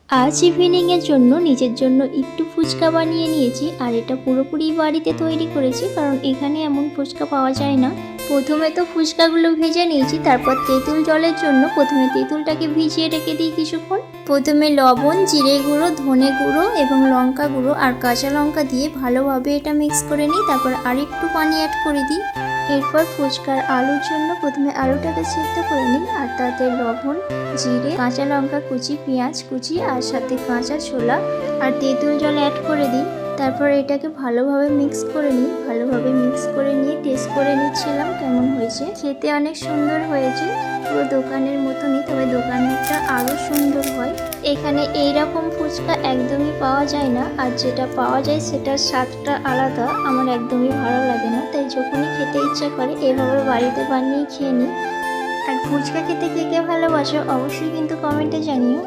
আজ ইভিনিংয়ের জন্য নিজের জন্য একটু ফুচকা বানিয়ে নিয়েছি, আর এটা পুরোপুরি বাড়িতে তৈরি করেছি, কারণ এখানে এমন ফুচকা পাওয়া যায় না। প্রথমে তো ফুচকাগুলো ভেজে নিয়েছি, তারপর তেঁতুল জলের জন্য প্রথমে তেঁতুলটাকে ভিজিয়ে রেখে দিই কিছুক্ষণ। প্রথমে লবণ, জিরে গুঁড়ো, ধনে গুঁড়ো এবং লঙ্কা গুঁড়ো আর কাঁচা লঙ্কা দিয়ে ভালোভাবে এটা মিক্স করে নিই। তারপর আরেকটু পানি অ্যাড করে দিই। এরপর ফুচকার আলুর জন্য প্রথমে আলুটাকে সিদ্ধ করে নিই, আর তাতে লবণ, জিরে, কাঁচা লঙ্কা কুচি, পেঁয়াজ কুচি আর সাথে কাঁচা ছোলা আর তেঁতুল জল অ্যাড করে দিই। তারপর এটাকে ভালোভাবে মিক্স করে নিই। ভালোভাবে মিক্স করে নিয়ে টেস্ট করে নিচ্ছিলাম কেমন হয়েছে। খেতে অনেক সুন্দর হয়েছে, পুরো দোকানের মতনই, তবে দোকানেরটা আরও সুন্দর হয়। এখানে এইরকম ফুচকা একদমই পাওয়া যায় না, আর যেটা পাওয়া যায় সেটার স্বাদটা আলাদা, আমার একদমই ভালো লাগে না। তাই যখনই খেতে ইচ্ছা করে এভাবে বাড়িতে বানিয়ে খেয়ে নিই। আর ফুচকা খেতে কে কে ভালোবাসো অবশ্যই কিন্তু কমেন্টে জানিও।